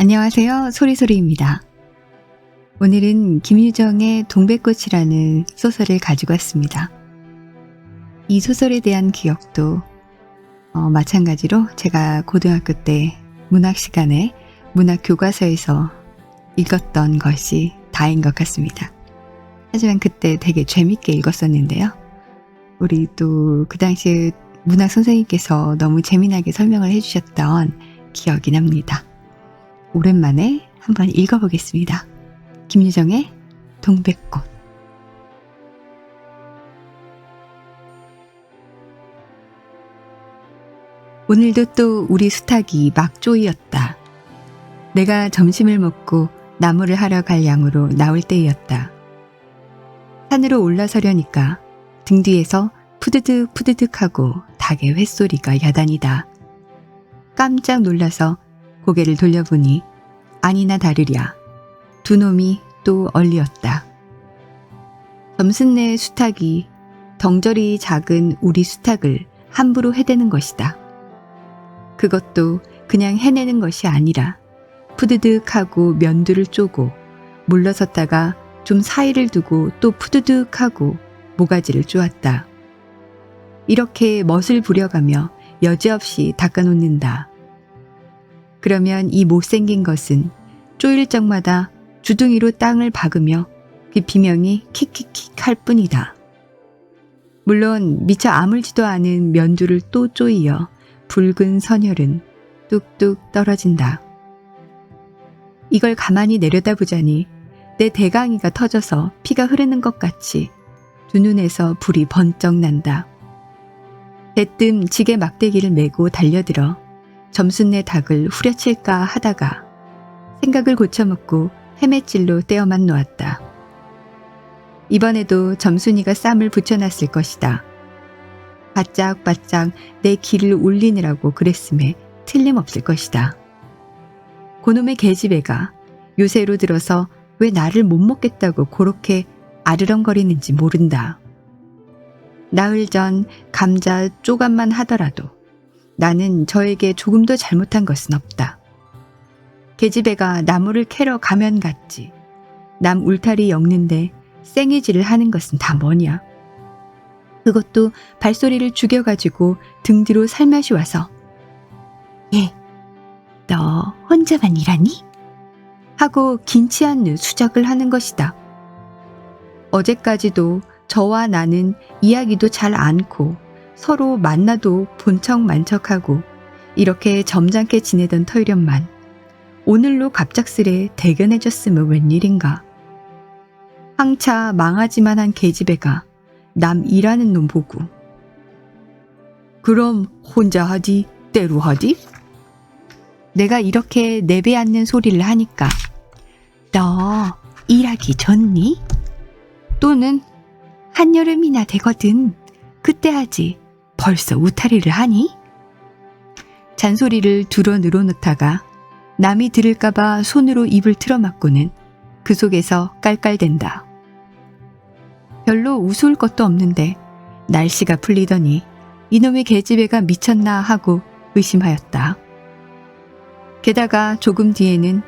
안녕하세요. 소리소리입니다. 오늘은 김유정의 동백꽃이라는 소설을 가지고 왔습니다. 이 소설에 대한 기억도 마찬가지로 제가 고등학교 때 문학 시간에 문학 교과서에서 읽었던 것이 다인 것 같습니다. 하지만 그때 되게 재밌게 읽었었는데요. 우리 또 그 당시에 문학 선생님께서 너무 재미나게 설명을 해주셨던 기억이 납니다. 오랜만에 한번 읽어보겠습니다. 김유정의 동백꽃. 오늘도 또 우리 수탉이 막 쪼이었다. 내가 점심을 먹고 나무를 하러 갈 양으로 나올 때였다. 산으로 올라서려니까 등 뒤에서 푸드득 푸드득하고 닭의 횟소리가 야단이다. 깜짝 놀라서 고개를 돌려보니 아니나 다르랴 두 놈이 또 얼리었다. 점순내 수탉이 덩저리 작은 우리 수탉을 함부로 해대는 것이다. 그것도 그냥 해내는 것이 아니라 푸드득하고 면두를 쪼고 물러섰다가 좀 사이를 두고 또 푸드득하고 모가지를 쪼았다. 이렇게 멋을 부려가며 여지없이 닦아놓는다. 그러면 이 못생긴 것은 쪼일 적마다 주둥이로 땅을 박으며 비명이 킥킥킥 할 뿐이다. 물론 미처 아물지도 않은 면두를 또 쪼이어 붉은 선혈은 뚝뚝 떨어진다. 이걸 가만히 내려다보자니 내 대강이가 터져서 피가 흐르는 것 같이 두 눈에서 불이 번쩍 난다. 대뜸 지게 막대기를 메고 달려들어 점순내 닭을 후려칠까 하다가 생각을 고쳐먹고 헤매찔로 떼어만 놓았다. 이번에도 점순이가 쌈을 붙여놨을 것이다. 바짝바짝 내 기를 올리느라고 그랬음에 틀림없을 것이다. 그놈의 계집애가 요새로 들어서 왜 나를 못 먹겠다고 그렇게 아르렁거리는지 모른다. 나흘 전 감자 쪼간만 하더라도 나는 저에게 조금도 잘못한 것은 없다. 계집애가 나무를 캐러 가면 갔지. 남 울타리 엮는데 쌩이질을 하는 것은 다 뭐냐. 그것도 발소리를 죽여가지고 등 뒤로 살며시 와서 예, 너 혼자만 일하니? 하고 긴치 않는 수작을 하는 것이다. 어제까지도 저와 나는 이야기도 잘 않고 서로 만나도 본척만척하고 이렇게 점잖게 지내던 터이련만 오늘로 갑작스레 대견해졌으면 웬일인가. 황차 망하지만한 계집애가 남 일하는 놈 보고 그럼 혼자 하디 때로 하디? 내가 이렇게 내배앉는 소리를 하니까 너 일하기 좋니? 또는 한여름이나 되거든 그때 하지 벌써 우타리를 하니? 잔소리를 두러 늘어놓다가 남이 들을까봐 손으로 입을 틀어막고는 그 속에서 깔깔댄다. 별로 우스울 것도 없는데 날씨가 풀리더니 이놈의 계집애가 미쳤나 하고 의심하였다. 게다가 조금 뒤에는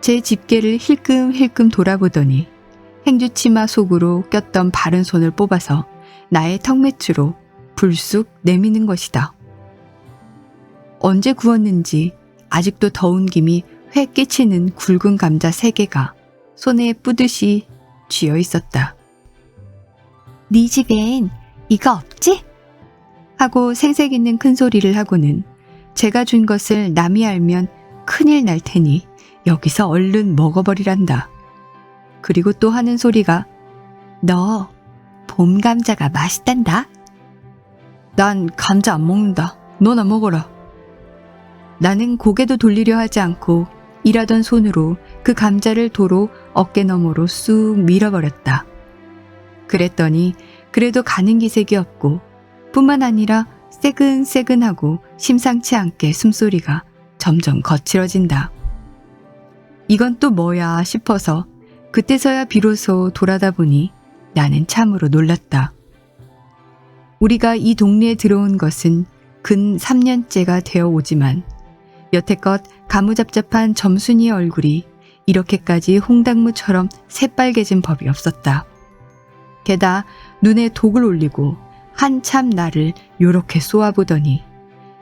제 집게를 힐끔힐끔 돌아보더니 행주치마 속으로 꼈던 바른 손을 뽑아서 나의 턱매추로 불쑥 내미는 것이다. 언제 구웠는지 아직도 더운 김이 회 끼치는 굵은 감자 3개가 손에 뿌듯이 쥐어 있었다. 네 집엔 이거 없지? 하고 생색 있는 큰 소리를 하고는 제가 준 것을 남이 알면 큰일 날 테니 여기서 얼른 먹어버리란다. 그리고 또 하는 소리가 너 봄 감자가 맛있단다. 난 감자 안 먹는다. 너나 먹어라. 나는 고개도 돌리려 하지 않고 일하던 손으로 그 감자를 도로 어깨 너머로 쑥 밀어버렸다. 그랬더니 그래도 가는 기색이 없고 뿐만 아니라 새근새근하고 심상치 않게 숨소리가 점점 거칠어진다. 이건 또 뭐야 싶어서 그때서야 비로소 돌아다 보니 나는 참으로 놀랐다. 우리가 이 동네에 들어온 것은 근 3년째가 되어 오지만 여태껏 가무잡잡한 점순이의 얼굴이 이렇게까지 홍당무처럼 새빨개진 법이 없었다. 게다 눈에 독을 올리고 한참 나를 요렇게 쏘아보더니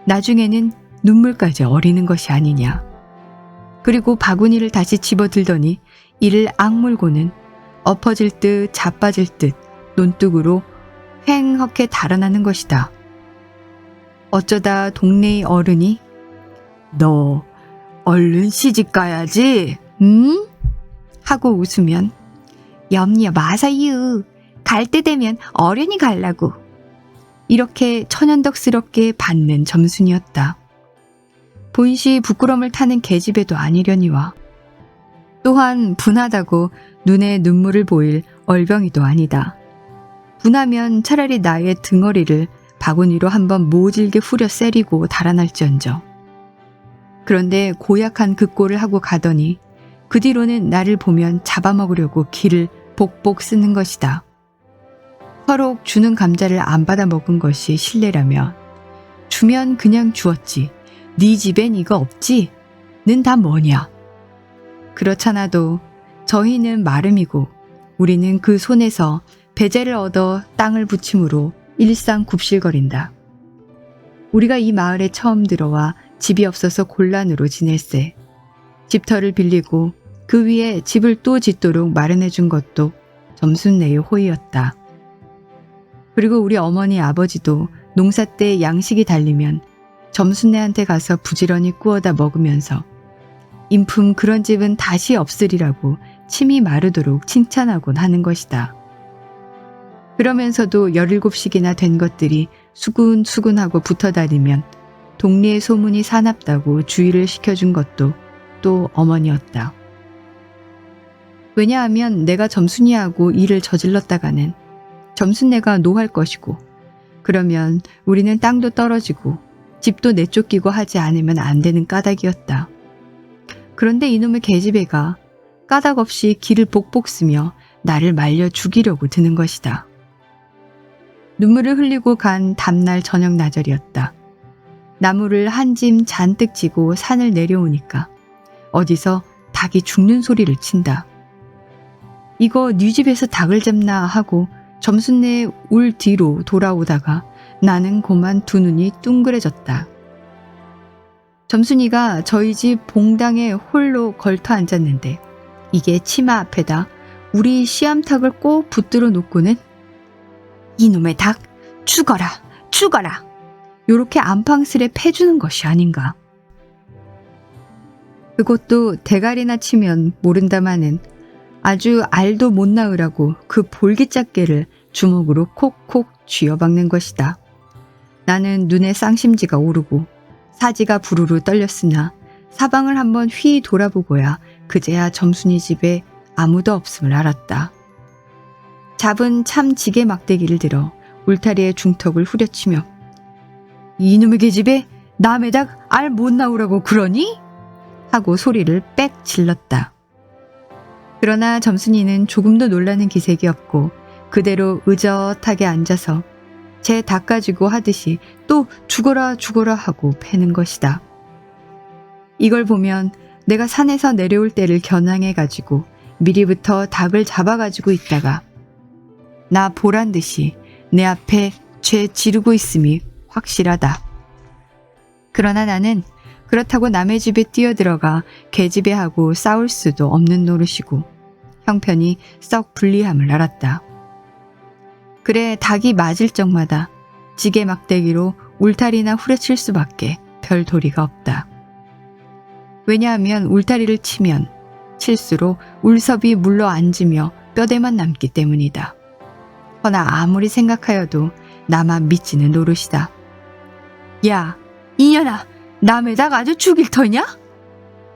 나중에는 눈물까지 어리는 것이 아니냐. 그리고 바구니를 다시 집어들더니 이를 악물고는 엎어질 듯 자빠질 듯 논뚝으로 휑하게 달아나는 것이다. 어쩌다 동네의 어른이 너 얼른 시집 가야지, 응? 하고 웃으면 염려 마사유. 갈 때 되면 어련히 갈라고. 이렇게 천연덕스럽게 받는 점순이었다. 본시 부끄럼을 타는 계집애도 아니려니와 또한 분하다고 눈에 눈물을 보일 얼병이도 아니다. 분하면 차라리 나의 등허리를 바구니로 한번 모질게 후려 세리고 달아날지언정. 그런데 고약한 그 꼴을 하고 가더니 그 뒤로는 나를 보면 잡아먹으려고 기를 복복 쓰는 것이다. 서로 주는 감자를 안 받아 먹은 것이 실례라면 주면 그냥 주었지. 네 집엔 이거 없지? 는 다 뭐냐? 그렇잖아도 저희는 마름이고 우리는 그 손에서 배제를 얻어 땅을 부침으로 일상 굽실거린다. 우리가 이 마을에 처음 들어와 집이 없어서 곤란으로 지낼세. 집터를 빌리고 그 위에 집을 또 짓도록 마련해 준 것도 점순네의 호의였다. 그리고 우리 어머니 아버지도 농사 때 양식이 달리면 점순네한테 가서 부지런히 구워다 먹으면서 인품 그런 집은 다시 없으리라고 침이 마르도록 칭찬하곤 하는 것이다. 그러면서도 17씩이나 된 것들이 수군수군하고 붙어다니면 동리의 소문이 사납다고 주의를 시켜준 것도 또 어머니였다. 왜냐하면 내가 점순이하고 일을 저질렀다가는 점순네가 노할 것이고 그러면 우리는 땅도 떨어지고 집도 내쫓기고 하지 않으면 안 되는 까닭이었다. 그런데 이놈의 계집애가 까닭 없이 기를 복복 쓰며 나를 말려 죽이려고 드는 것이다. 눈물을 흘리고 간 다음날 저녁 나절이었다. 나무를 한 짐 잔뜩 지고 산을 내려오니까 어디서 닭이 죽는 소리를 친다. 이거 네 집에서 닭을 잡나 하고 점순네 울 뒤로 돌아오다가 나는 고만 두 눈이 둥그레졌다. 점순이가 저희 집 봉당에 홀로 걸터 앉았는데 이게 치마 앞에다 우리 씨암탉을 꼭 붙들어 놓고는 이놈의 닭 죽어라 죽어라 요렇게 안팡스레 패주는 것이 아닌가. 그것도 대가리나 치면 모른다마는 아주 알도 못 낳으라고 그 볼기짝개를 주먹으로 콕콕 쥐어박는 것이다. 나는 눈에 쌍심지가 오르고 사지가 부르르 떨렸으나 사방을 한번 휘 돌아보고야 그제야 점순이 집에 아무도 없음을 알았다. 잡은 참 지게 막대기를 들어 울타리의 중턱을 후려치며 이놈의 계집애 남의 닭 알 못 낳으라고 그러니? 하고 소리를 빽 질렀다. 그러나 점순이는 조금도 놀라는 기색이 없고 그대로 의젓하게 앉아서 제 닭 가지고 하듯이 또 죽어라 죽어라 하고 패는 것이다. 이걸 보면 내가 산에서 내려올 때를 겨냥해가지고 미리부터 닭을 잡아가지고 있다가 나 보란 듯이 내 앞에 죄 지르고 있음이 확실하다. 그러나 나는 그렇다고 남의 집에 뛰어들어가 계집애하고 싸울 수도 없는 노릇이고 형편이 썩 불리함을 알았다. 그래 닭이 맞을 적마다 지게 막대기로 울타리나 후려칠 수밖에 별 도리가 없다. 왜냐하면 울타리를 치면 칠수록 울섭이 물러 앉으며 뼈대만 남기 때문이다. 허나 아무리 생각하여도 나만 믿지는 노릇이다. 야, 이년아, 남의 닭 아주 죽일 터냐?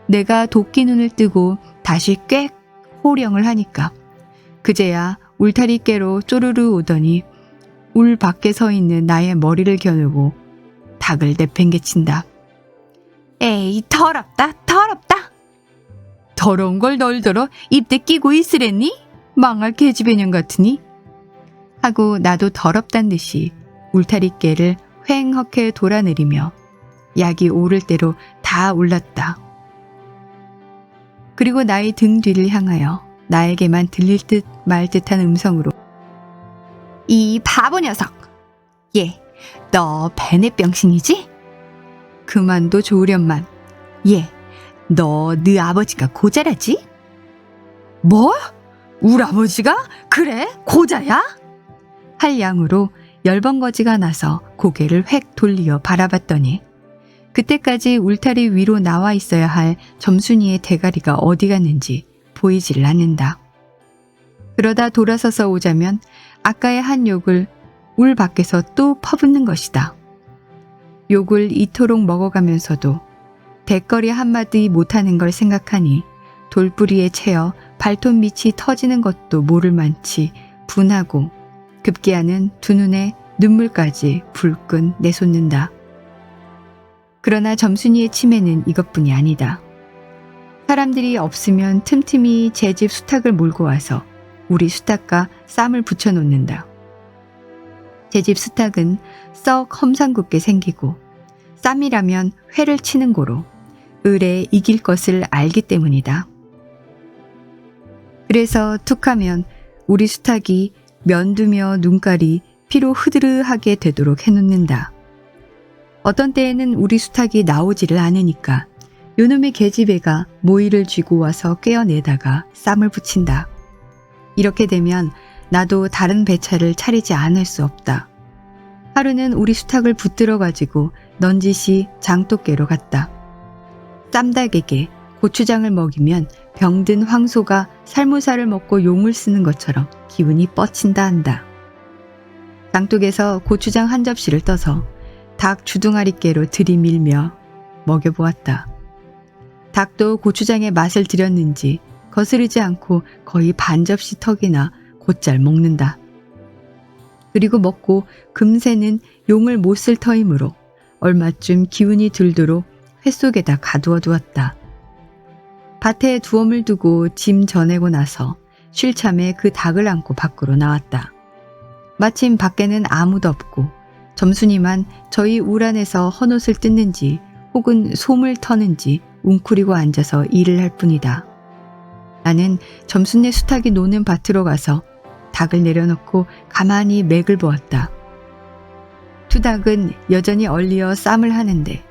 내가 도끼 눈을 뜨고 다시 꽥 호령을 하니까 그제야 울타리께로 쪼르르 오더니 울 밖에 서 있는 나의 머리를 겨누고 닭을 내팽개친다. 에이, 더럽다, 더럽다. 더러운 걸 널더러 입대 끼고 있으랬니? 망할 계집애년 같으니? 하고 나도 더럽단 듯이 울타리깨를 휑하게 돌아내리며 약이 오를 대로 다 올랐다. 그리고 나의 등 뒤를 향하여 나에게만 들릴 듯 말 듯한 음성으로 이 바보 녀석! 얘, 너 베네병신이지? 그만둬 좋으련만. 얘, 너 네 아버지가 고자라지? 뭐? 울 아버지가? 그래? 고자야? 할 양으로 열번거지가 나서 고개를 획 돌리어 바라봤더니 그때까지 울타리 위로 나와 있어야 할 점순이의 대가리가 어디 갔는지 보이질 않는다. 그러다 돌아서서 오자면 아까의 한 욕을 울 밖에서 또 퍼붓는 것이다. 욕을 이토록 먹어가면서도 대거리 한마디 못하는 걸 생각하니 돌뿌리에 채여 발톱 밑이 터지는 것도 모를 만치 분하고 급기야는 두 눈에 눈물까지 불끈 내솟는다. 그러나 점순이의 치매는 이것뿐이 아니다. 사람들이 없으면 틈틈이 제 집 수탉을 몰고 와서 우리 수탉과 쌈을 붙여놓는다. 제 집 수탉은 썩 험상궂게 생기고 쌈이라면 회를 치는 고로 을에 이길 것을 알기 때문이다. 그래서 툭하면 우리 수탉이 면두며 눈깔이 피로 흐드르하게 되도록 해놓는다. 어떤 때에는 우리 수탉이 나오지를 않으니까 요놈의 계집애가 모이를 쥐고 와서 꿰어내다가 쌈을 붙인다. 이렇게 되면 나도 다른 배차를 차리지 않을 수 없다. 하루는 우리 수탉을 붙들어 가지고 넌지시 장독계로 갔다. 쌈닭에게 고추장을 먹이면 병든 황소가 살무살을 먹고 용을 쓰는 것처럼 기운이 뻗친다 한다. 장독에서 고추장 한 접시를 떠서 닭 주둥아리깨로 들이밀며 먹여보았다. 닭도 고추장의 맛을 들였는지 거스르지 않고 거의 반 접시 턱이나 곧잘 먹는다. 그리고 먹고 금새는 용을 못 쓸 터이므로 얼마쯤 기운이 들도록 회 속에다 가두어 두었다. 밭에 두엄을 두고 짐 전해고 나서 쉴 참에 그 닭을 안고 밖으로 나왔다. 마침 밖에는 아무도 없고 점순이만 저희 울 안에서 헌옷을 뜯는지 혹은 솜을 터는지 웅크리고 앉아서 일을 할 뿐이다. 나는 점순네 수탉이 노는 밭으로 가서 닭을 내려놓고 가만히 맥을 보았다. 두 닭은 여전히 얼리어 쌈을 하는데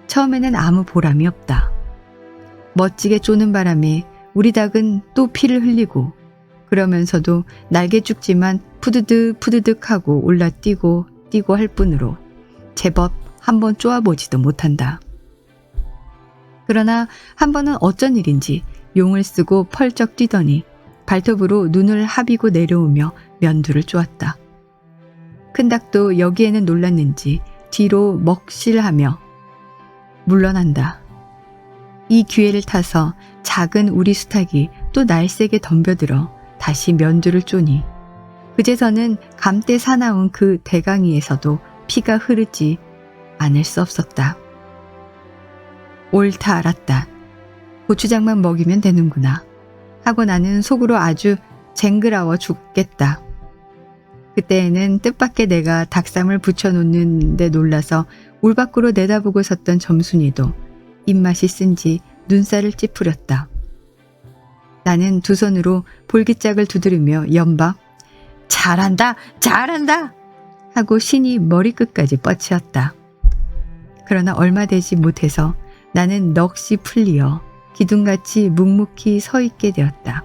처음에는 아무 보람이 없다. 멋지게 쪼는 바람에 우리 닭은 또 피를 흘리고 그러면서도 날개 죽지만 푸드득 푸드득 하고 올라뛰고 뛰고 할 뿐으로 제법 한번 쪼아보지도 못한다. 그러나 한 번은 어쩐 일인지 용을 쓰고 펄쩍 뛰더니 발톱으로 눈을 하비고 내려오며 면두를 쪼았다. 큰 닭도 여기에는 놀랐는지 뒤로 먹실하며 물러난다. 이 기회를 타서 작은 우리 수탉이 또 날쌔게 덤벼들어 다시 면두를 쪼니 그제서는 감때 사나운 그 대강이에서도 피가 흐르지 않을 수 없었다. 옳다 알았다. 고추장만 먹이면 되는구나 하고 나는 속으로 아주 쟁그라워 죽겠다. 그때에는 뜻밖의 내가 닭쌈을 붙여놓는데 놀라서 울 밖으로 내다보고 섰던 점순이도 입맛이 쓴지 눈살을 찌푸렸다. 나는 두 손으로 볼기짝을 두드리며 연박 잘한다 잘한다 하고 신이 머리끝까지 뻗치었다. 그러나 얼마 되지 못해서 나는 넋이 풀리어 기둥같이 묵묵히 서 있게 되었다.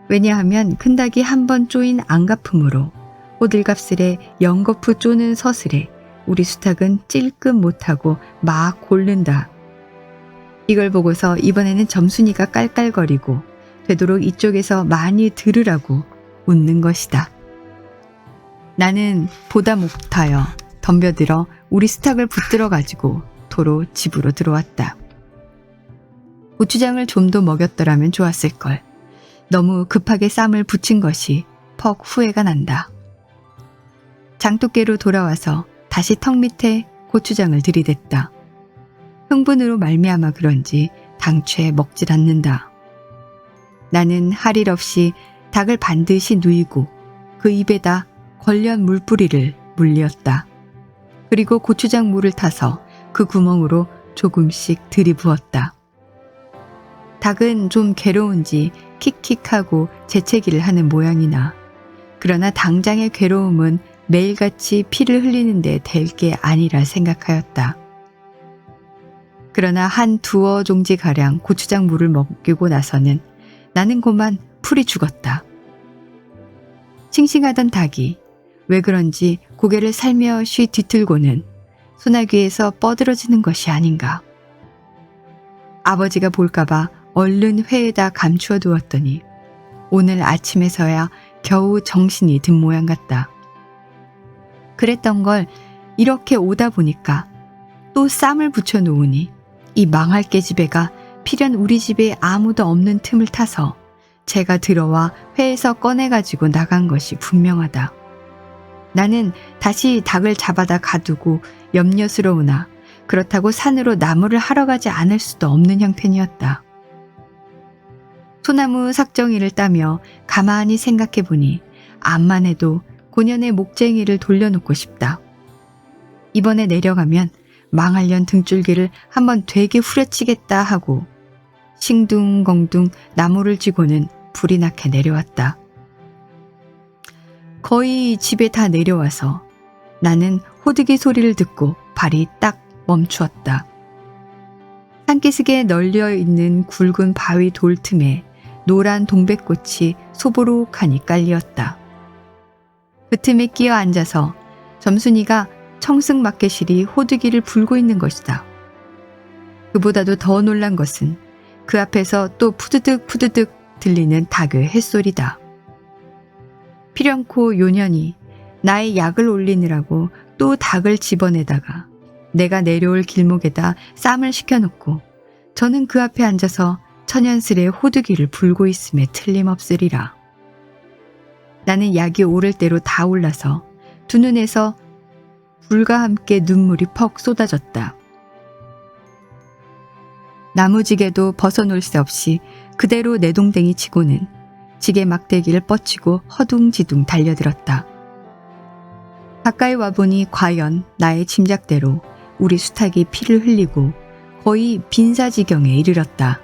왜냐하면 큰 닭이 한 번 쪼인 안가품으로 호들갑스레 연거푸 쪼는 서슬에 우리 수탉은 찔끔 못하고 막 골른다. 이걸 보고서 이번에는 점순이가 깔깔거리고 되도록 이쪽에서 많이 들으라고 웃는 것이다. 나는 보다 못하여 덤벼들어 우리 수탉을 붙들어 가지고 도로 집으로 들어왔다. 고추장을 좀 더 먹였더라면 좋았을걸. 너무 급하게 쌈을 붙인 것이 퍽 후회가 난다. 장독계로 돌아와서 다시 턱 밑에 고추장을 들이댔다. 흥분으로 말미암아 그런지 당최 먹질 않는다. 나는 할 일 없이 닭을 반드시 누이고 그 입에다 걸련 물뿌리를 물렸다. 그리고 고추장 물을 타서 그 구멍으로 조금씩 들이부었다. 닭은 좀 괴로운지 킥킥하고 재채기를 하는 모양이나, 그러나 당장의 괴로움은 매일같이 피를 흘리는데 될 게 아니라 생각하였다. 그러나 한 두어 종지가량 고추장 물을 먹이고 나서는 나는 그만 풀이 죽었다. 싱싱하던 닭이 왜 그런지 고개를 살며시 뒤틀고는 소나귀에서 뻗어지는 것이 아닌가. 아버지가 볼까봐 얼른 회에다 감추어 두었더니 오늘 아침에서야 겨우 정신이 든 모양 같다. 그랬던 걸 이렇게 오다 보니까 또 쌈을 붙여 놓으니 이 망할 깨지배가 필연 우리 집에 아무도 없는 틈을 타서 제가 들어와 회에서 꺼내가지고 나간 것이 분명하다. 나는 다시 닭을 잡아다 가두고 염려스러우나 그렇다고 산으로 나무를 하러 가지 않을 수도 없는 형편이었다. 소나무 삭정이를 따며 가만히 생각해보니 암만 해도 고년의 목쟁이를 돌려놓고 싶다. 이번에 내려가면 망할년 등줄기를 한번 되게 후려치겠다 하고 싱둥벙둥 나무를 쥐고는 불이 나게 내려왔다. 거의 집에 다 내려와서 나는 호두기 소리를 듣고 발이 딱 멈추었다. 산기슭에 널려있는 굵은 바위 돌 틈에 노란 동백꽃이 소보록하니 깔리었다. 그 틈에 끼어 앉아서 점순이가 청승맞게실이 호두기를 불고 있는 것이다. 그보다도 더 놀란 것은 그 앞에서 또 푸드득 푸드득 들리는 닭의 햇소리다. 필연코 요년이 나의 약을 올리느라고 또 닭을 집어내다가 내가 내려올 길목에다 쌈을 시켜놓고 저는 그 앞에 앉아서 천연스레 호두기를 불고 있음에 틀림없으리라. 나는 약이 오를 대로 다 올라서 두 눈에서 불과 함께 눈물이 퍽 쏟아졌다. 나무지게도 벗어놓을 새 없이 그대로 내동댕이 치고는 지게 막대기를 뻗치고 허둥지둥 달려들었다. 가까이 와보니 과연 나의 짐작대로 우리 수탉이 피를 흘리고 거의 빈사지경에 이르렀다.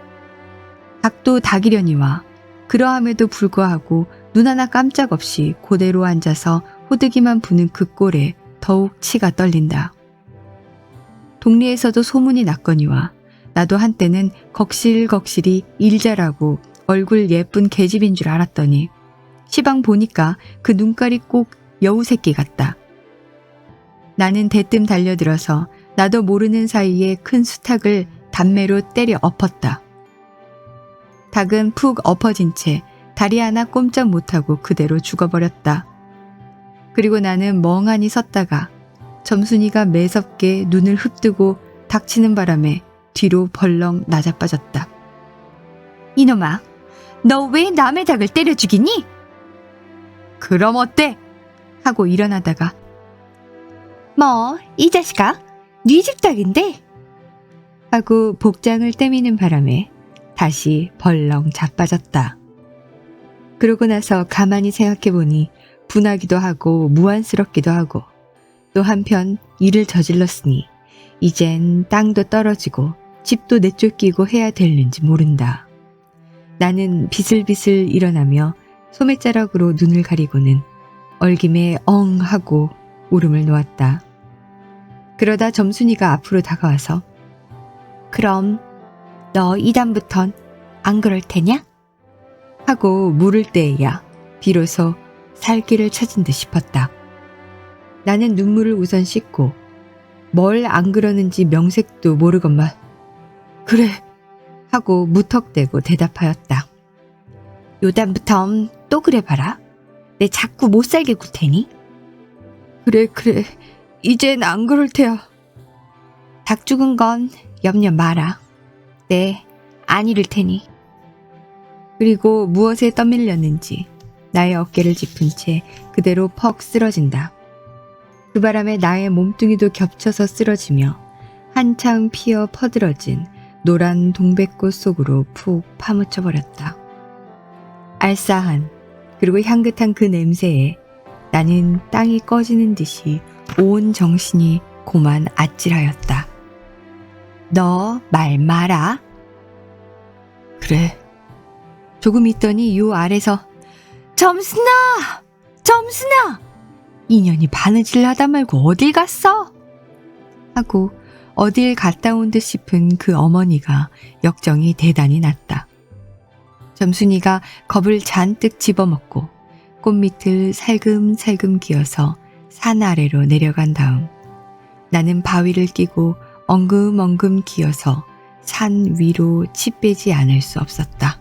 닭도 닭이려니와 그러함에도 불구하고 눈 하나 깜짝 없이 그대로 앉아서 호두기만 부는 그 꼴에 더욱 치가 떨린다. 동리에서도 소문이 났거니와 나도 한때는 걱실걱실이 일 잘하고 얼굴 예쁜 계집인 줄 알았더니 시방 보니까 그 눈깔이 꼭 여우 새끼 같다. 나는 대뜸 달려들어서 나도 모르는 사이에 큰 수탉을 단매로 때려 엎었다. 닭은 푹 엎어진 채 다리 하나 꼼짝 못하고 그대로 죽어버렸다. 그리고 나는 멍하니 섰다가 점순이가 매섭게 눈을 흡뜨고 닥치는 바람에 뒤로 벌렁 낮아빠졌다. 이놈아, 너 왜 남의 닭을 때려 죽이니? 그럼 어때? 하고 일어나다가 뭐 이 자식아, 네 집 닭인데? 하고 복장을 떼미는 바람에 다시 벌렁 자빠졌다. 그러고 나서 가만히 생각해보니 분하기도 하고 무안스럽기도 하고 또 한편 일을 저질렀으니 이젠 땅도 떨어지고 집도 내쫓기고 해야 될는지 모른다. 나는 비슬비슬 일어나며 소매자락으로 눈을 가리고는 얼김에 엉 하고 울음을 놓았다. 그러다 점순이가 앞으로 다가와서 그럼 너 이담부턴 안 그럴 테냐? 하고 물을 때에야 비로소 살길을 찾은 듯 싶었다. 나는 눈물을 우선 씻고 뭘 안 그러는지 명색도 모르건만 그래 하고 무턱대고 대답하였다. 요담부턴 또 그래봐라. 내 자꾸 못살게 굴 테니. 그래 이젠 안 그럴 테야. 닭 죽은 건 염려 마라. 네, 안 이를 테니. 그리고 무엇에 떠밀렸는지 나의 어깨를 짚은 채 그대로 퍽 쓰러진다. 그 바람에 나의 몸뚱이도 겹쳐서 쓰러지며 한창 피어 퍼들어진 노란 동백꽃 속으로 푹 파묻혀버렸다. 알싸한 그리고 향긋한 그 냄새에 나는 땅이 꺼지는 듯이 온 정신이 고만 아찔하였다. 너 말 마라. 그래. 조금 있더니 요 아래서 점순아! 점순아! 인연이 바느질 하다 말고 어딜 갔어? 하고 어딜 갔다 온 듯 싶은 그 어머니가 역정이 대단히 났다. 점순이가 겁을 잔뜩 집어먹고 꽃밑을 살금살금 기어서 산 아래로 내려간 다음 나는 바위를 끼고 엉금엉금 기어서 산 위로 치 빼지 않을 수 없었다.